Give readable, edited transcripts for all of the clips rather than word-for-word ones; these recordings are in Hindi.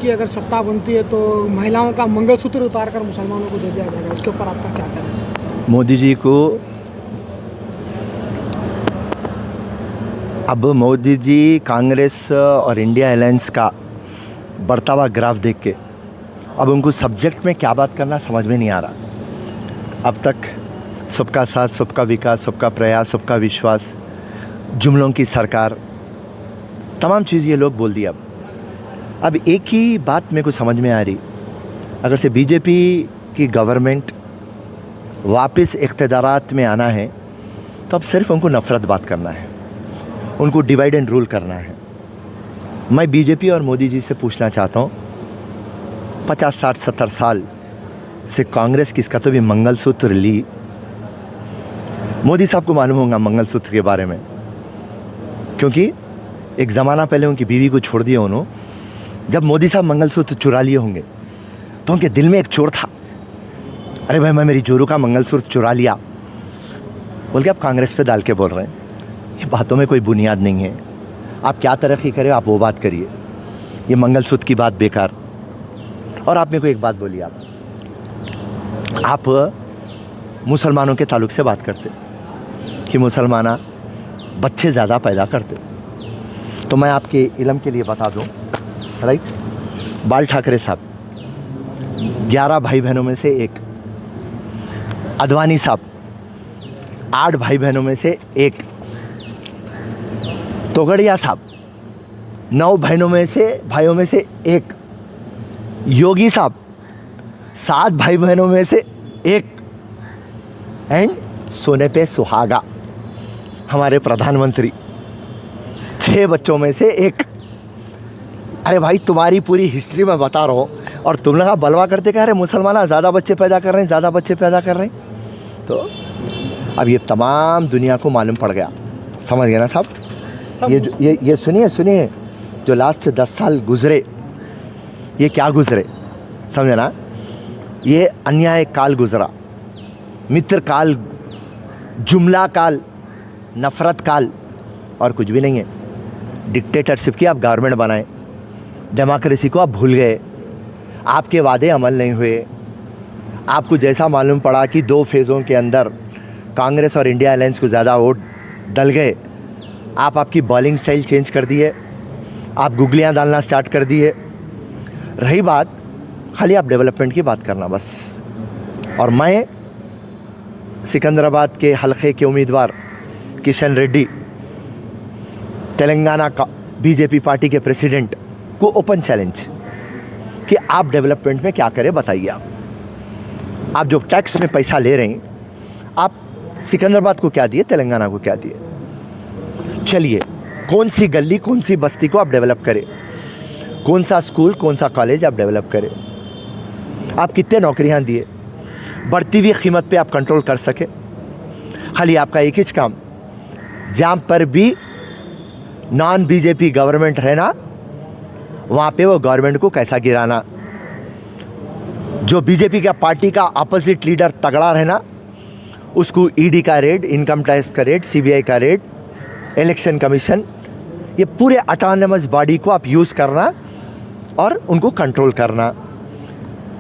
कि अगर सत्ता बनती है तो महिलाओं का मंगलसूत्र उतार कर मुसलमानों को दे दिया जाएगा, इसके ऊपर आपका क्या कहना है? मोदी जी को अब मोदी जी कांग्रेस और इंडिया अलायंस का बढ़ता हुआ ग्राफ देख के अब उनको सब्जेक्ट में क्या बात करना समझ में नहीं आ रहा। अब तक सबका साथ, सबका विकास, सबका प्रयास, सबका विश्वास, जुमलों की सरकार, तमाम चीज़ ये लोग बोल दिया। अब एक ही बात मेरे को समझ में आ रही, अगर से बीजेपी की गवर्नमेंट वापस इक़्तिदारात में आना है तो अब सिर्फ उनको नफ़रत बात करना है, उनको डिवाइड एंड रूल करना है। मैं बीजेपी और मोदी जी से पूछना चाहता हूँ, 50, 60, 70 साल से कांग्रेस किसका तो भी मंगलसूत्र ली। मोदी साहब को मालूम होगा मंगलसूत्र के बारे में, क्योंकि एक ज़माना पहले उनकी बीवी को छोड़ दिया उन्होंने। जब मोदी साहब मंगलसूत्र चुरा लिए होंगे तो उनके दिल में एक चोर था, अरे भाई मैं मेरी जोरू का मंगलसूत्र चुरा लिया, बोल के आप कांग्रेस पे डाल के बोल रहे हैं। ये बातों में कोई बुनियाद नहीं है। आप क्या तरक्की करें आप वो बात करिए, ये मंगलसूत्र की बात बेकार। और आप मेरे को एक बात बोलिए, आप मुसलमानों के ताल्लुक़ से बात करते कि मुसलमाना बच्चे ज़्यादा पैदा करते, तो मैं आपके इल्म के लिए बता दूं, राइट, बाल ठाकरे साहब 11 भाई बहनों में से एक, अडवाणी साहब 8 भाई बहनों में से एक, तोगड़िया साहब 9 भाइयों में से एक, योगी साहब 7 भाई बहनों में से एक, एंड सोने पे सुहागा हमारे प्रधानमंत्री 6 बच्चों में से एक। अरे भाई तुम्हारी पूरी हिस्ट्री में बता रहा हूँ और तुम लोग बलवा करते कह रहे मुसलमान ज़्यादा बच्चे पैदा कर रहे हैं, ज़्यादा बच्चे पैदा कर रहे हैं। तो अब ये तमाम दुनिया को मालूम पड़ गया, समझ गए ना साहब? ये सुनिए, जो लास्ट 10 साल गुजरे, ये क्या गुजरे समझे ना? ये अन्याय काल गुजरा, मित्र काल, जुमला काल, नफ़रत काल, और कुछ भी नहीं है। डिक्टेटरशिप की आप गवर्नमेंट बनाए, डेमोक्रेसी को आप भूल गए, आपके वादे अमल नहीं हुए। आपको जैसा मालूम पड़ा कि 2 फेज़ों के अंदर कांग्रेस और इंडिया अलायंस को ज़्यादा वोट डल गए, आप आपकी बॉलिंग स्टाइल चेंज कर दिए, आप गुगलियाँ डालना स्टार्ट कर दिए। रही बात खाली आप डेवलपमेंट की बात करना बस। और मैं सिकंदराबाद के हलके के उम्मीदवार किशन रेड्डी, तेलंगाना का बीजेपी पार्टी के प्रेसिडेंट को ओपन चैलेंज कि आप डेवलपमेंट में क्या करें बताइए। आप जो टैक्स में पैसा ले रहे हैं, आप सिकंदराबाद को क्या दिए, तेलंगाना को क्या दिए? चलिए, कौन सी गली, कौन सी बस्ती को आप डेवलप करें, कौन सा स्कूल, कौन सा कॉलेज आप डेवलप करें, आप कितने नौकरियां दिए, बढ़ती हुई कीमत पे आप कंट्रोल कर सके। खाली आपका एक ही काम, जहाँ पर भी नॉन बीजेपी गवर्नमेंट है ना, वहाँ पे वो गवर्नमेंट को कैसा गिराना। जो बीजेपी का पार्टी का अपोजिट लीडर तगड़ा रहना, उसको ईडी का रेड, इनकम टैक्स का रेड, सीबीआई का रेड, इलेक्शन कमीशन, ये पूरे ऑटोनमस बॉडी को आप यूज़ करना और उनको कंट्रोल करना।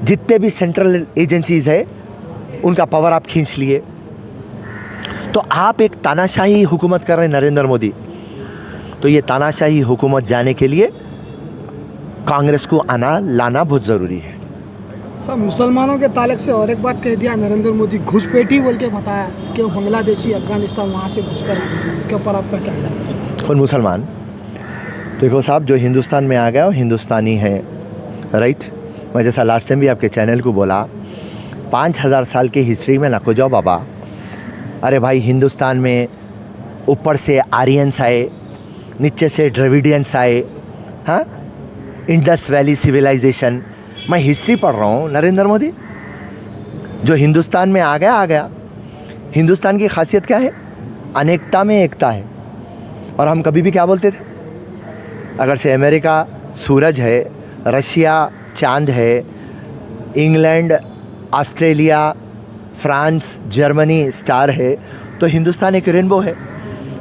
जितने भी सेंट्रल एजेंसीज़ है उनका पावर आप खींच लिए। तो आप एक तानाशाही हुकूमत कर रहे हैं नरेंद्र मोदी। तो ये तानाशाही हुकूमत जाने के लिए कांग्रेस को आना लाना बहुत ज़रूरी है। सब मुसलमानों के ताल्लुक से और एक बात कह दिया नरेंद्र मोदी, घुसपैठी बोल के बताया कि वो बांग्लादेशी, अफगानिस्तान वहाँ से घुस कर, इसके ऊपर आपका क्या कहना है? कौन मुसलमान? देखो साहब, जो हिंदुस्तान में आ गया वो हिंदुस्तानी है, राइट। मैं जैसा लास्ट टाइम भी आपके चैनल को बोला, 5000 साल की हिस्ट्री में ना को जाओ बाबा। अरे भाई, हिंदुस्तान में ऊपर से आर्यंस आए, नीचे से द्रविडियंस आए, हाँ, इंडस वैली सिविलाइजेशन। मैं हिस्ट्री पढ़ रहा हूँ नरेंद्र मोदी। जो हिंदुस्तान में आ गया। हिंदुस्तान की खासियत क्या है? अनेकता में एकता है। और हम कभी भी क्या बोलते थे, अगर से अमेरिका सूरज है, रशिया चांद है, England, Australia, France, Germany star है, तो हिंदुस्तान एक रेनबो है।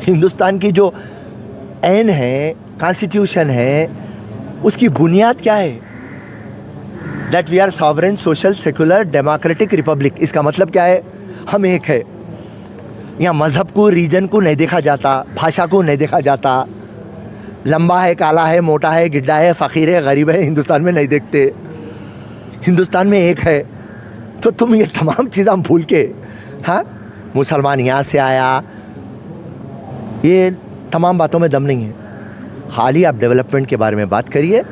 हिंदुस्तान की जो एन है, कॉन्स्टिट्यूशन है, उसकी बुनियाद क्या है? That we are sovereign social secular democratic republic. इसका मतलब क्या है? हम एक है। यहाँ मज़हब को, रीजन को नहीं देखा जाता, भाषा को नहीं देखा जाता, लंबा है, काला है, मोटा है, गिड्ढा है, फ़कीर है, गरीब है, हिंदुस्तान में नहीं देखते। हिंदुस्तान में एक है। तो तुम ये तमाम चीज़ हम भूल के, हाँ, मुसलमान यहाँ से आया, ये तमाम बातों में दम नहीं है। खाली आप डेवलपमेंट के बारे में बात करिए।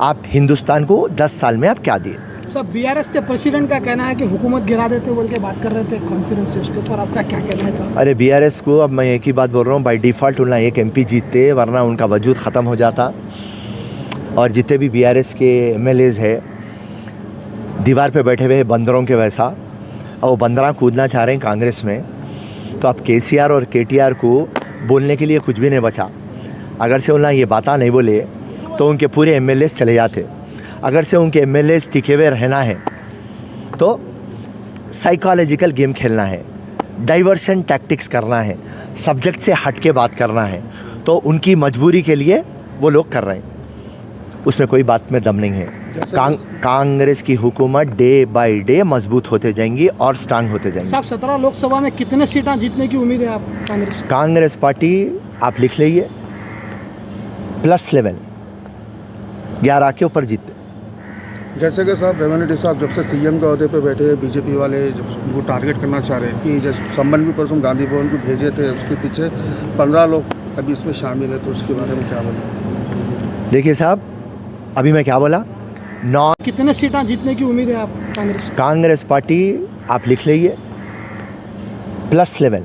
आप हिंदुस्तान को 10 साल में आप क्या दिए? सब बीआरएस के प्रेसिडेंट का कहना है कि हुकूमत गिरा देते बोल के बात कर रहे थे कॉन्फ्रेंस से, उसके ऊपर आपका क्या कहना है? अरे बीआरएस को अब मैं एक ही बात बोल रहा हूँ, बाय डिफ़ॉल्ट उन्हें एक एमपी जीतते, वरना उनका वजूद ख़त्म हो जाता। और जितने भी बीआरएस के एमएलएज़ है, दीवार पे बैठे हुए बंदरों के वैसा, और वो बंदरा कूदना चाह रहे हैं कांग्रेस में। तो अब केसीआर और केटीआर को बोलने के लिए कुछ भी नहीं बचा। अगर से उन्हें ये बात नहीं बोले तो उनके पूरे एमएलएज़ चले जाते। अगर से उनके एमएलएज़ टिके हुए रहना है तो साइकोलॉजिकल गेम खेलना है, डाइवर्शन टैक्टिक्स करना है, सब्जेक्ट से हट के बात करना है, तो उनकी मजबूरी के लिए वो लोग कर रहे हैं। उसमें कोई बात में दम नहीं है। कांग्रेस की हुकूमत डे बाय डे मजबूत होते जाएंगी और स्ट्रांग होते जाएंगी। साहब 17 लोकसभा में कितने सीटें जीतने की उम्मीद है आप कांग्रेस पार्टी? आप लिख लीजिए, प्लस लेवल 11 के ऊपर जीतते। जैसे कि साहब रेवन्यू रेड्डी साहब जब से सीएम के अहदे पे बैठे हैं, बीजेपी वाले जब वो टारगेट करना चाह रहे हैं कि जैसे संबंध भी परसों गांधी भवन को भेजे थे, उसके पीछे 15 लोग अभी इसमें शामिल है, तो उसके बारे में क्या बोलें? देखिए साहब, अभी मैं क्या बोला, कितने सीटें जीतने की उम्मीद है आप कांग्रेस पार्टी? आप लिख लीजिए, प्लस लेवल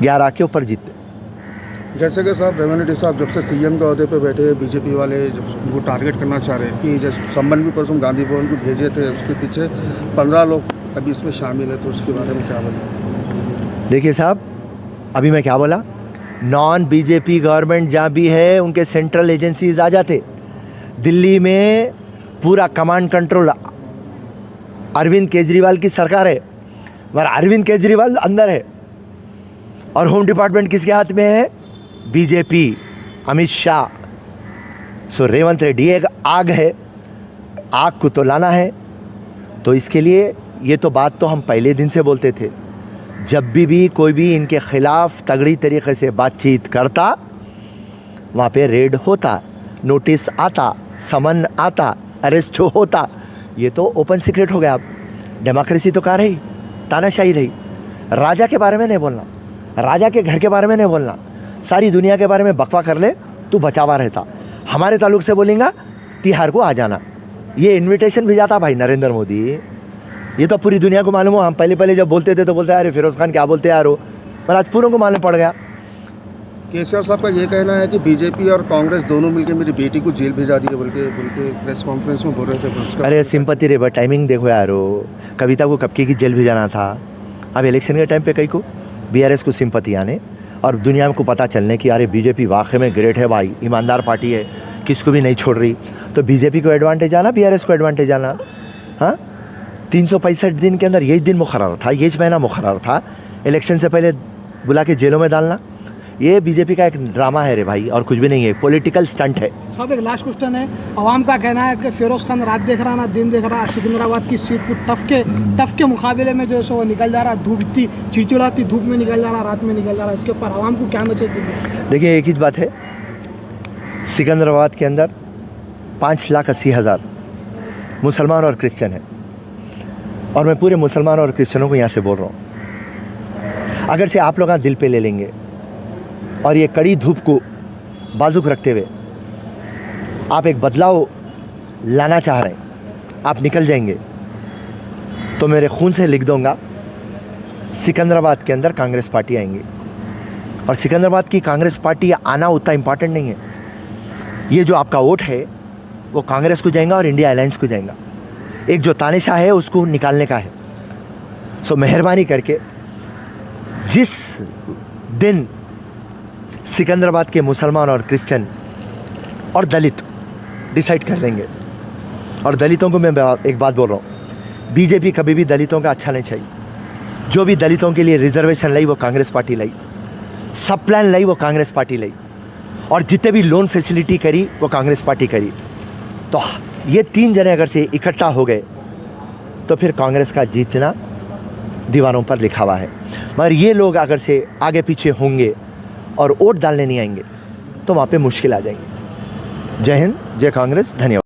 11 के ऊपर जीतते। जैसे कि साहब रेवन्यू रेड्डी साहब जब से सीएम के अहदे पे बैठे हैं, बीजेपी वाले जब वो टारगेट करना चाह रहे हैं कि जैसे संबंध भी परसों गांधी भवन को भेजे थे, उसके पीछे 15 लोग अभी इसमें शामिल है, तो उसके बारे में क्या बोलें? देखिए साहब, अभी मैं क्या बोला, नॉन बीजेपी गवर्नमेंट जहाँ भी है उनके सेंट्रल एजेंसीज आ जाते। दिल्ली में पूरा कमांड कंट्रोल अरविंद केजरीवाल की सरकार है, मगर अरविंद केजरीवाल अंदर है। और होम डिपार्टमेंट किसके हाथ में है? बीजेपी, अमित शाह। सो रेवंत रेड्डी एक आग है, आग को तो लाना है। तो इसके लिए ये तो बात तो हम पहले दिन से बोलते थे। जब भी कोई भी इनके ख़िलाफ़ तगड़ी तरीक़े से बातचीत करता, वहाँ पे रेड होता, नोटिस आता, समन आता, अरेस्ट होता। ये तो ओपन सीक्रेट हो गया। अब डेमोक्रेसी तो कहाँ रही? तानाशाही रही। राजा के बारे में नहीं बोलना, राजा के घर के बारे में नहीं बोलना, सारी दुनिया के बारे में बकवा कर ले तू बचावा रहता। हमारे ताल्लुक से बोलेंगा तिहार को आ जाना, ये इनविटेशन भी जाता भाई नरेंद्र मोदी। ये तो पूरी दुनिया को मालूम हो। हम पहले जब बोलते थे तो बोलते अरे फिरोज़ खान क्या बोलते यार हो, पर आज पूरों को मालूम पड़ गया। केसीआर साहब का ये कहना है कि बीजेपी और कांग्रेस दोनों मिलकर मेरी बेटी को जेल भेजा दी है, बोल के प्रेस कॉन्फ्रेंस में बोल रहे थे। अरे सिंपत्ति रे, बट टाइमिंग देखो यार, कविता को कब की जेल भेजाना था। अब इलेक्शन के टाइम पे कई को बीआरएस को सिंपत्ति आने और दुनिया को पता चलने कि अरे बीजेपी वाकई में ग्रेट है भाई, ईमानदार पार्टी है, किसको भी नहीं छोड़ रही। तो बीजेपी को एडवांटेज आना, बीआरएस को एडवांटेज आना। हाँ, 365 दिन के अंदर यही दिन मुकर्रर था, यही महीना मुकर्रर था इलेक्शन से पहले बुला के जेलों में डालना। ये बीजेपी का एक ड्रामा है रे भाई, और कुछ भी नहीं है, पॉलिटिकल स्टंट है। साहब एक लास्ट क्वेश्चन है, अवाम का कहना है कि फिरोज़ खान रात देख रहा ना दिन देख रहा, सिकंदराबाद की सीट को टफ के मुकाबले में जो है सो वो निकल जा रहा, धूप इतनी चिड़चिड़ाती धूप में निकल जा रहा, रात में निकल जा रहा। इसके ऊपर अवाम को क्या मैसेज देंगे? देखिए एक ही बात है, सिकंदराबाद के अंदर 5,80,000 मुसलमान और क्रिश्चियन है, और मैं पूरे मुसलमान और क्रिश्चियनों को यहाँ से बोल रहा हूँ, अगर से आप लोग दिल पे ले लेंगे और ये कड़ी धूप को बाजुक रखते हुए आप एक बदलाव लाना चाह रहे हैं, आप निकल जाएंगे, तो मेरे खून से लिख दूंगा सिकंदराबाद के अंदर कांग्रेस पार्टी आएंगी। और सिकंदराबाद की कांग्रेस पार्टी आना उतना इम्पॉर्टेंट नहीं है। ये जो आपका वोट है वो कांग्रेस को जाएगा और इंडिया अलायंस को जाएगा। एक जो तानेशाह है उसको निकालने का है। सो मेहरबानी करके जिस दिन सिकंदराबाद के मुसलमान और क्रिश्चियन और दलित डिसाइड कर लेंगे, और दलितों को मैं एक बात बोल रहा हूँ, बीजेपी कभी भी दलितों का अच्छा नहीं चाहिए। जो भी दलितों के लिए रिजर्वेशन लाई वो कांग्रेस पार्टी लाई, सब प्लान लाई वो कांग्रेस पार्टी लाई, और जितने भी लोन फैसिलिटी करी वो कांग्रेस पार्टी करी। तो ये 3 जने अगर से इकट्ठा हो गए तो फिर कांग्रेस का जीतना दीवारों पर लिखा हुआ है। मगर ये लोग अगर से आगे पीछे होंगे और वोट डालने नहीं आएंगे तो वहाँ पे मुश्किल आ जाएंगी। जय हिंद, जय कांग्रेस, धन्यवाद।